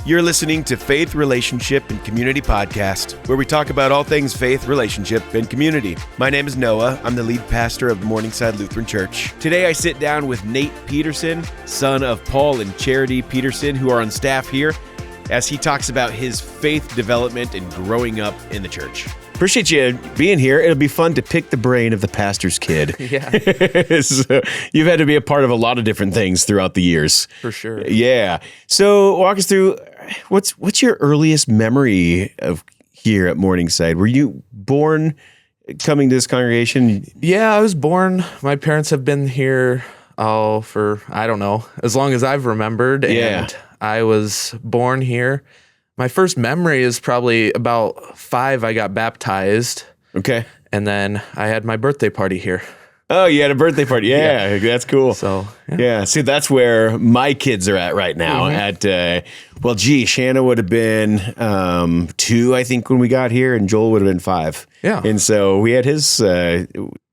You're listening to Faith, Relationship, and Community Podcast, where we talk about all things faith, relationship, and community. My name is Noah. I'm the lead pastor of Morningside Lutheran Church. Today I sit down with Nate Peterson, son of Paul and Charity Peterson, who are on staff here, as he talks about his faith development and growing up in the church. Appreciate you being here. It'll be fun to pick the brain of the pastor's kid. Yeah. So you've had to be a part of a lot of different things throughout the years. For sure. Yeah. So walk us through, what's your earliest memory of here at Morningside? Were you born coming to this congregation? Yeah, I was born. My parents have been here, for, I don't know, as long as I've remembered. Yeah. And I was born here. My first memory is probably about 5. I got baptized. Okay. And then I had my birthday party here. Oh, you had a birthday party. Yeah, that's cool. So, yeah. See, that's where my kids are at right now. Shanna would have been 2, I think, when we got here, and Joel would have been 5. Yeah. And so we had his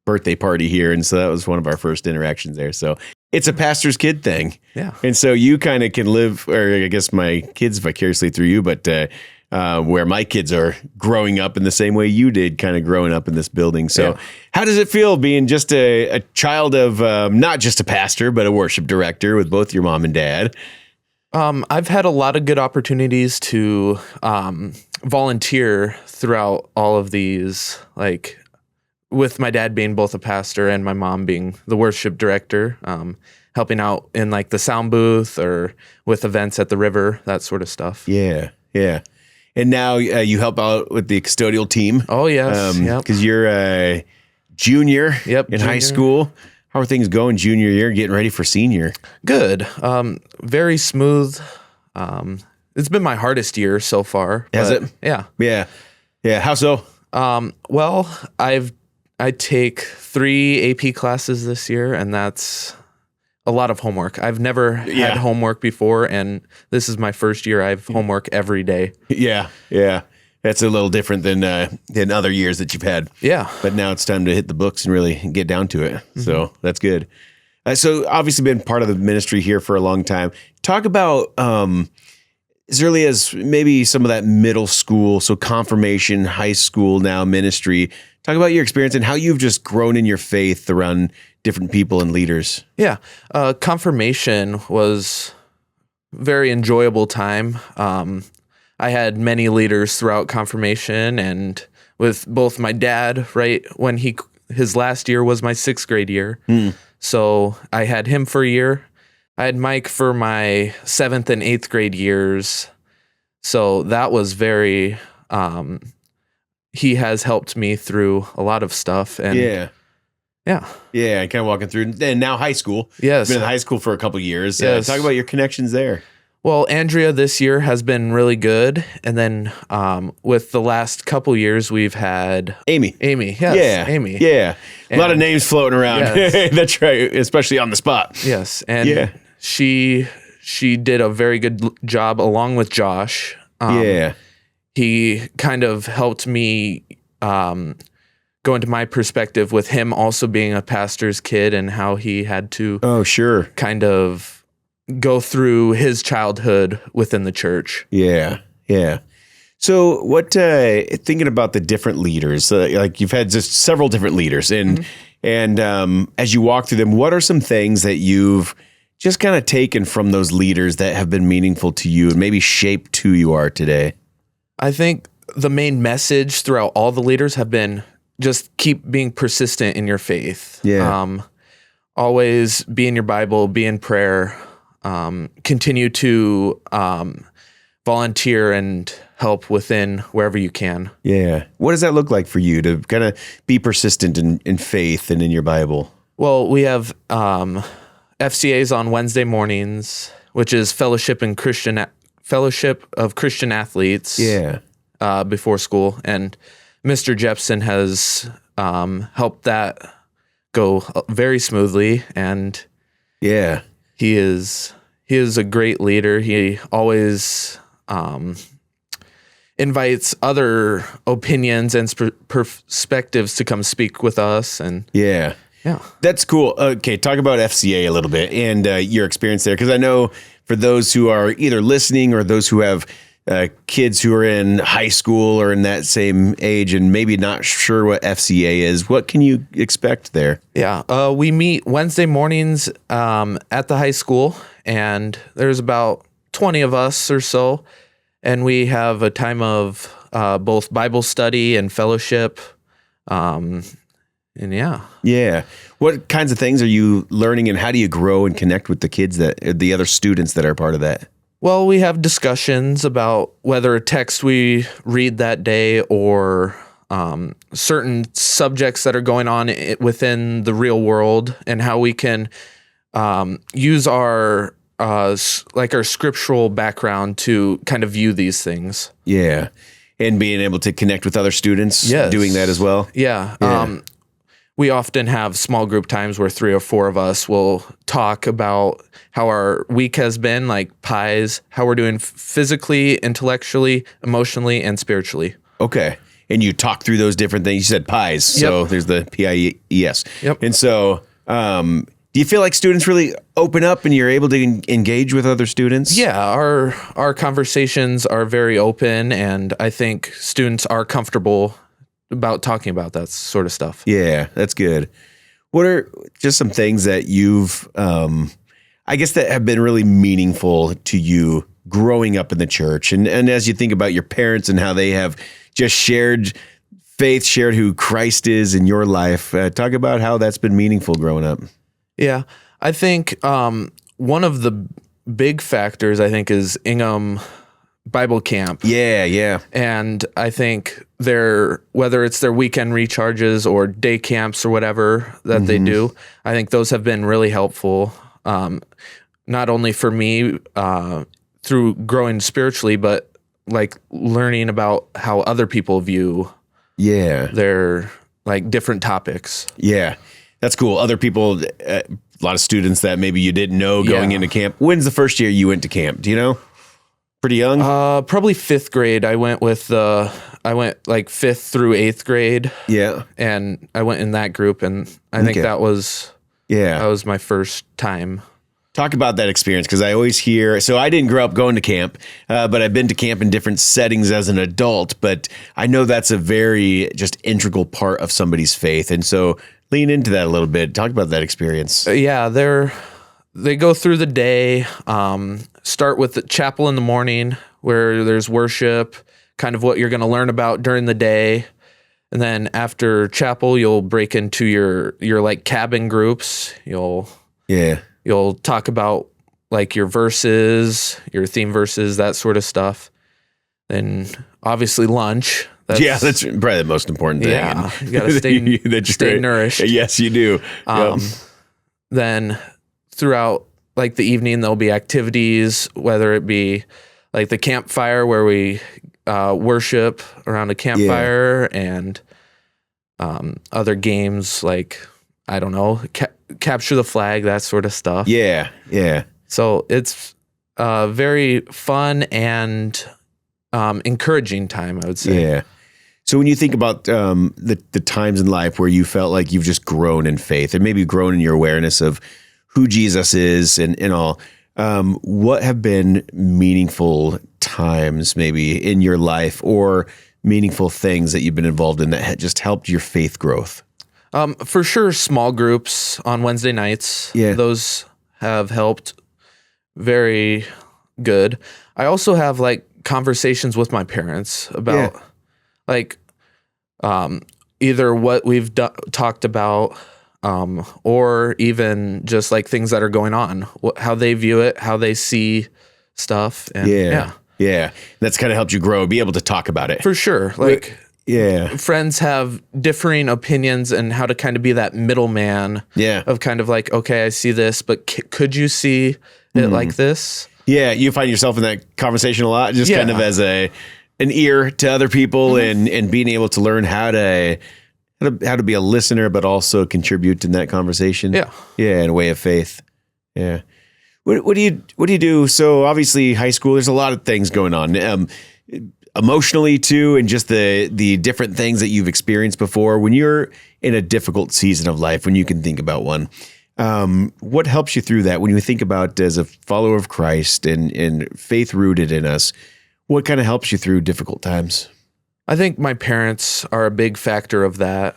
birthday party here, and so that was one of our first interactions there. So it's a pastor's kid thing. Yeah. And so you kind of can live, or I guess my kids vicariously through you, but where my kids are growing up in the same way you did, kind of growing up in this building. So How does it feel being just a child of not just a pastor, but a worship director with both your mom and dad? I've had a lot of good opportunities to volunteer throughout all of these, like with my dad being both a pastor and my mom being the worship director, helping out in like the sound booth or with events at the river, that sort of stuff. Yeah, yeah. And now you help out with the custodial team. Oh, yes. Because you're a junior in high school. How are things going junior year, getting ready for senior? Good. Very smooth. It's been my hardest year so far. Has it? Yeah. Yeah. Yeah. How so? Well, I take 3 AP classes this year, and that's a lot of homework. I've never had homework before, and this is my first year I have homework every day. Yeah, yeah. That's a little different than other years that you've had. Yeah. But now it's time to hit the books and really get down to it. Mm-hmm. So that's good. So obviously been part of the ministry here for a long time. Talk about as early as maybe some of that middle school, so confirmation, high school now ministry. Talk about your experience and how you've just grown in your faith around different people and leaders. Yeah. Confirmation was very enjoyable time. I had many leaders throughout confirmation, and with both my dad, right when his last year was my 6th grade year. So I had him for a year. I had Mike for my 7th and 8th grade years. So that was very, he has helped me through a lot of stuff. And yeah, kind of walking through. And now high school. Yes. Been in high school for a couple of years. Yes. Talk about your connections there. Well, Andrea this year has been really good. And then with the last couple years, we've had Amy. Yes, Yeah. Amy. Yeah. A lot of names floating around. Yes. That's right. Especially on the spot. Yes. And she did a very good job along with Josh. He kind of helped me go into my perspective with him also being a pastor's kid and how he had to kind of go through his childhood within the church. Yeah. So what, thinking about the different leaders, like you've had just several different leaders and as you walk through them, what are some things that you've just kind of taken from those leaders that have been meaningful to you and maybe shaped who you are today? I think the main message throughout all the leaders have been just keep being persistent in your faith. Yeah. Always be in your Bible, be in prayer, continue to volunteer and help within wherever you can. Yeah. What does that look like for you to kind of be persistent in faith and in your Bible? Well, we have FCAs on Wednesday mornings, which is Fellowship of Christian Athletes. Yeah. Before school, and Mr. Jepson has helped that go very smoothly, and he is a great leader. He always invites other opinions and perspectives to come speak with us, and Yeah. That's cool. Okay, talk about FCA a little bit and your experience there, because I know for those who are either listening or those who have kids who are in high school or in that same age and maybe not sure what FCA is, what can you expect there? Yeah, we meet Wednesday mornings at the high school, and there's about 20 of us or so, and we have a time of both Bible study and fellowship. And yeah. What kinds of things are you learning, and how do you grow and connect with the kids the other students that are part of that? Well, we have discussions about whether a text we read that day or certain subjects that are going on within the real world, and how we can use our scriptural background to kind of view these things. Yeah. And being able to connect with other students, Yes. doing that as well. Yeah. We often have small group times where 3 or 4 of us will talk about how our week has been, like pies, how we're doing physically, intellectually, emotionally, and spiritually. And you talk through those different things. You said pies, so there's the PIES. Yep. And so do you feel like students really open up and you're able to engage with other students? Yeah, our conversations are very open, and I think students are comfortable about talking about that sort of stuff. Yeah, that's good. What are just some things that you've, I guess, that have been really meaningful to you growing up in the church? And as you think about your parents and how they have just shared faith, shared who Christ is in your life, talk about how that's been meaningful growing up. Yeah, I think one of the big factors, I think, is Ingham Bible Camp. Yeah. And I think whether it's their weekend recharges or day camps or whatever that they do, I think those have been really helpful, not only for me through growing spiritually, but like learning about how other people view their like different topics. Yeah, that's cool. Other people, a lot of students that maybe you didn't know going into camp. When's the first year you went to camp? Do you know? Pretty young? Probably 5th grade. I went like 5th through 8th grade. Yeah. And I went in that group, and I think that was my first time. Talk about that experience, because I always hear, so I didn't grow up going to camp, but I've been to camp in different settings as an adult, but I know that's a very just integral part of somebody's faith. And so lean into that a little bit. Talk about that experience. They go through the day, start with the chapel in the morning where there's worship, kind of what you're going to learn about during the day. And then after chapel, you'll break into your like cabin groups. You'll talk about like your verses, your theme verses, that sort of stuff. Then obviously lunch. That's probably the most important thing. Yeah, you got to stay nourished. Yes, you do. Then throughout like the evening, there'll be activities, whether it be like the campfire where we worship around a campfire, and other games like, I don't know, capture the flag, that sort of stuff. Yeah. So it's very fun and encouraging time, I would say. Yeah. So when you think about the times in life where you felt like you've just grown in faith and maybe grown in your awareness of who Jesus is and all, what have been meaningful times maybe in your life, or meaningful things that you've been involved in that had just helped your faith growth? For sure, small groups on Wednesday nights. Yeah. Those have helped very good. I also have like conversations with my parents about like either what we've talked about, or even just like things that are going on, how they view it, how they see stuff. And Yeah. That's kind of helped you grow, be able to talk about it. For sure. Like, friends have differing opinions and how to kind of be that middleman of kind of like, okay, I see this, but could you see it like this? Yeah. You find yourself in that conversation a lot, just kind of as an ear to other people, and being able to learn how to be a listener, but also contribute in that conversation. Yeah. In a way of faith. Yeah. What do you do? So obviously high school, there's a lot of things going on. emotionally too, and just the different things that you've experienced before. When you're in a difficult season of life, when you can think about one, what helps you through that? When you think about as a follower of Christ and faith rooted in us, what kind of helps you through difficult times? I think my parents are a big factor of that.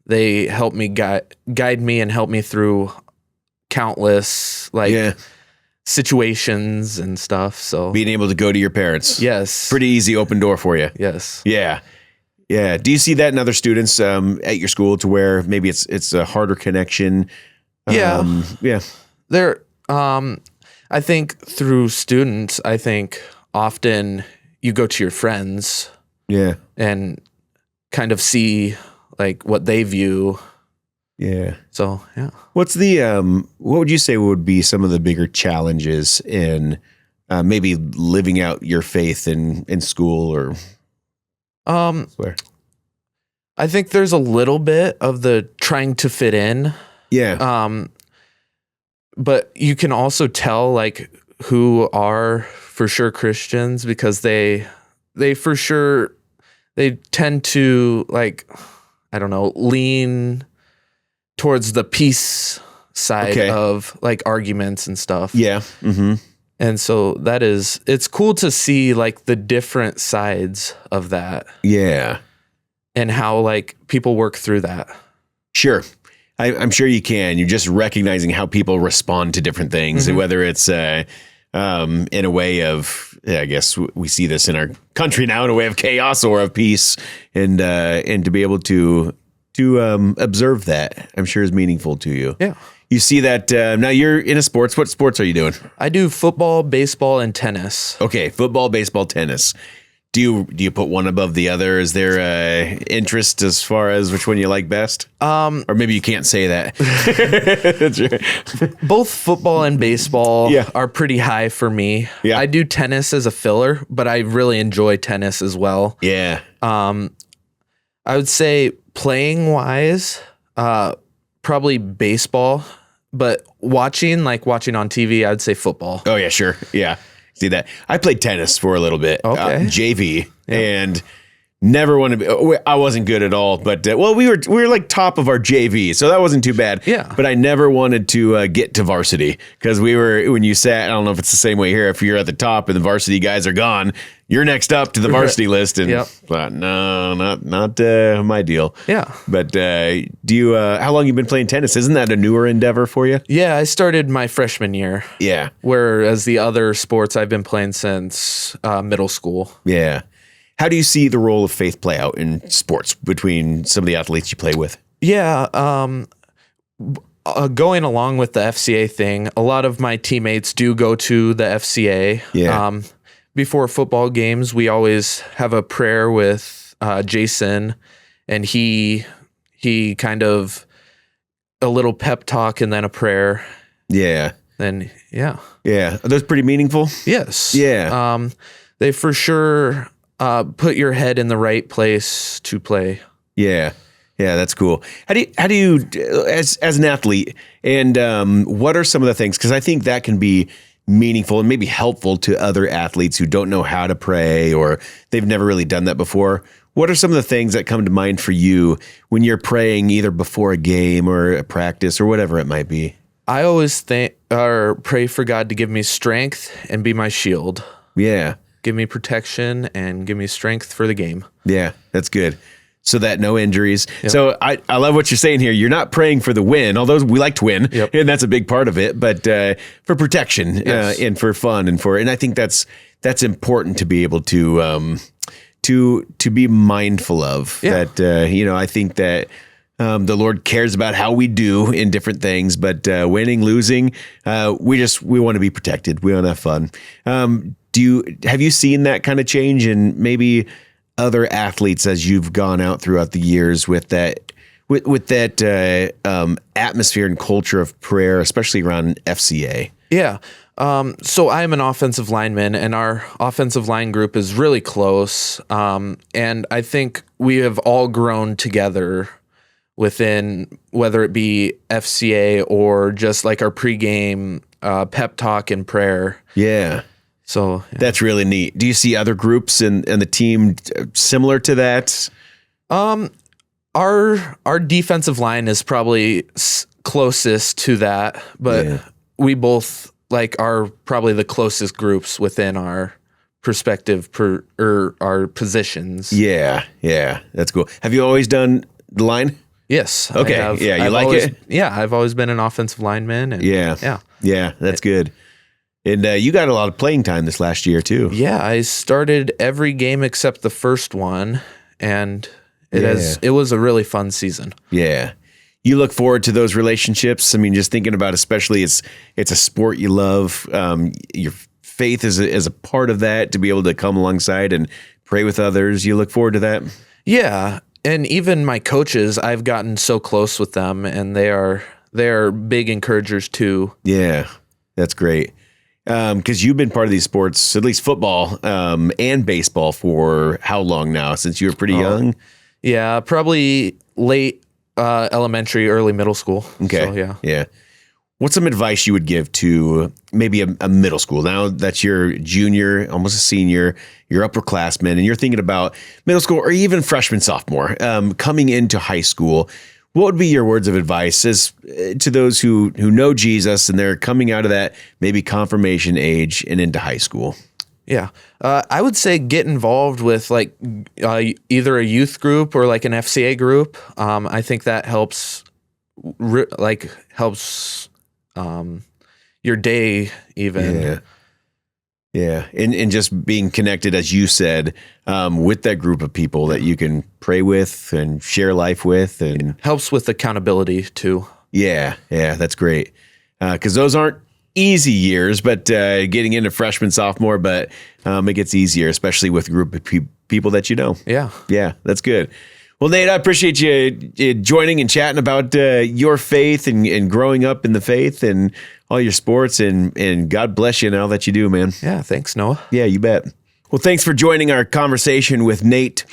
They help me guide me and help me through countless situations and stuff. So being able to go to your parents, yes, pretty easy open door for you. Yes, yeah. Do you see that in other students at your school, to where maybe it's a harder connection? Yeah. There. I think through students, I think often you go to your friends. Yeah. And kind of see like what they view. Yeah. So, yeah. What's the, what would you say would be some of the bigger challenges in maybe living out your faith in school or where? I think there's a little bit of the trying to fit in. Yeah. But you can also tell like who are for sure Christians, because they for sure, they tend to lean towards the peace side of like arguments and stuff. Yeah. Mm-hmm. And so it's cool to see like the different sides of that. Yeah. And how like people work through that. Sure. I'm sure you can. You're just recognizing how people respond to different things, whether it's in a way of, I guess we see this in our country now, in a way of chaos or of peace, and to be able to observe that, I'm sure is meaningful to you. Yeah. You see that now you're into sports. What sports are you doing? I do football, baseball, and tennis. Okay, football, baseball, tennis. Do you put one above the other? Is there interest as far as which one you like best? Or maybe you can't say that. That's right. Both football and baseball are pretty high for me. Yeah. I do tennis as a filler, but I really enjoy tennis as well. Yeah. I would say playing wise, probably baseball, but watching on TV, I'd say football. Oh yeah, sure. Yeah. See that. I played tennis for a little bit, JV, and never wanted to be, I wasn't good at all, but we were like top of our JV, so that wasn't too bad. Yeah. But I never wanted to get to varsity, because when you sat, I don't know if it's the same way here, if you're at the top and the varsity guys are gone, you're next up to the varsity list, and thought, no, not my deal. Yeah. But do you? How long you been playing tennis? Isn't that a newer endeavor for you? Yeah, I started my freshman year. Yeah. Whereas the other sports I've been playing since middle school. Yeah. How do you see the role of faith play out in sports between some of the athletes you play with? Yeah. Going along with the FCA thing, a lot of my teammates do go to the FCA. Yeah. Before football games, we always have a prayer with Jason, and he kind of a little pep talk and then a prayer. Yeah. Then, yeah. Yeah. Are those pretty meaningful? Yes. Yeah. They for sure put your head in the right place to play. Yeah. Yeah, that's cool. How do you as an athlete, and what are some of the things, because I think that can be meaningful and maybe helpful to other athletes who don't know how to pray, or they've never really done that before. What are some of the things that come to mind for you when you're praying, either before a game or a practice or whatever it might be? I always pray for God to give me strength and be my shield. Yeah. Give me protection and give me strength for the game. Yeah, that's good. So that no injuries. Yep. So I love what you're saying here. You're not praying for the win, although we like to win, and that's a big part of it, but for protection, and for fun, and I think that's important to be able to be mindful of. Yeah. That I think that the Lord cares about how we do in different things, but winning, losing, we want to be protected. We want to have fun. Have you seen that kind of change in maybe other athletes as you've gone out throughout the years with that atmosphere and culture of prayer, especially around FCA? Yeah. So I'm an offensive lineman, and our offensive line group is really close. And I think we have all grown together within, whether it be FCA or just like our pregame pep talk and prayer. Yeah. So That's really neat. Do you see other groups in the team similar to that? Our defensive line is probably closest to that, but we both are probably the closest groups within our perspective or our positions. Yeah, that's cool. Have you always done the line? Yes. Okay. You like it? Yeah, I've always been an offensive lineman. And yeah, that's good. And you got a lot of playing time this last year too. Yeah, I started every game except the first one, and it was a really fun season. Yeah. You look forward to those relationships. I mean, just thinking about, especially it's a sport you love. Your faith is a part of that, to be able to come alongside and pray with others. You look forward to that? Yeah. And even my coaches, I've gotten so close with them, and they are big encouragers too. Yeah, that's great. Because you've been part of these sports, at least football and baseball, for how long now? Since you were pretty young? Yeah, probably late elementary, early middle school. Okay. So, yeah. What's some advice you would give to maybe a middle school? Now that you're junior, almost a senior, you're upperclassman, and you're thinking about middle school or even freshman, sophomore, coming into high school. What would be your words of advice to those who know Jesus and they're coming out of that maybe confirmation age and into high school? Yeah. I would say get involved with either a youth group or an FCA group. I think that helps your day even. Yeah. And just being connected, as you said, with that group of people that you can pray with and share life with, and helps with accountability too. Yeah, that's great. Because those aren't easy years, but getting into freshman, sophomore, but it gets easier, especially with a group of people that you know. Yeah, that's good. Well, Nate, I appreciate you joining and chatting about your faith and growing up in the faith and all your sports, and God bless you in all that you do, man. Yeah, thanks, Noah. Yeah, you bet. Well, thanks for joining our conversation with Nate.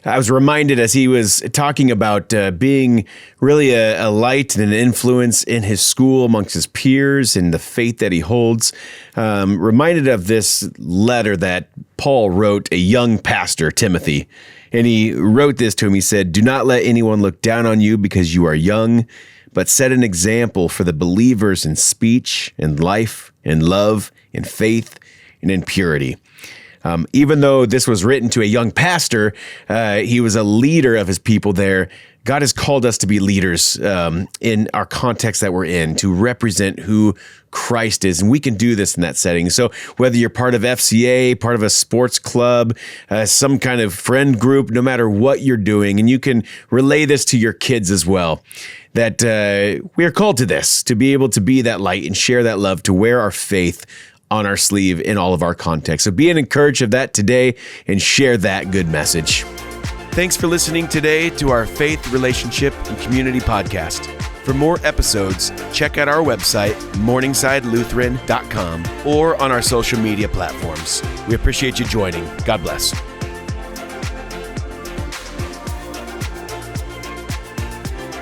I was reminded as he was talking about being really a light and an influence in his school amongst his peers and the faith that he holds. Reminded of this letter that Paul wrote a young pastor, Timothy. And he wrote this to him. He said, "Do not let anyone look down on you because you are young, but set an example for the believers in speech and life and love and faith and in purity." Even though this was written to a young pastor, he was a leader of his people there. God has called us to be leaders in our context that we're in, to represent who Christ is. And we can do this in that setting. So whether you're part of FCA, part of a sports club, some kind of friend group, no matter what you're doing, and you can relay this to your kids as well, that we are called to this, to be able to be that light and share that love, to wear our faith on our sleeve in all of our contexts. So be encouraged of that today and share that good message. Thanks for listening today to our Faith, Relationship, and Community podcast. For more episodes, check out our website, morningsidelutheran.com, or on our social media platforms. We appreciate you joining. God bless.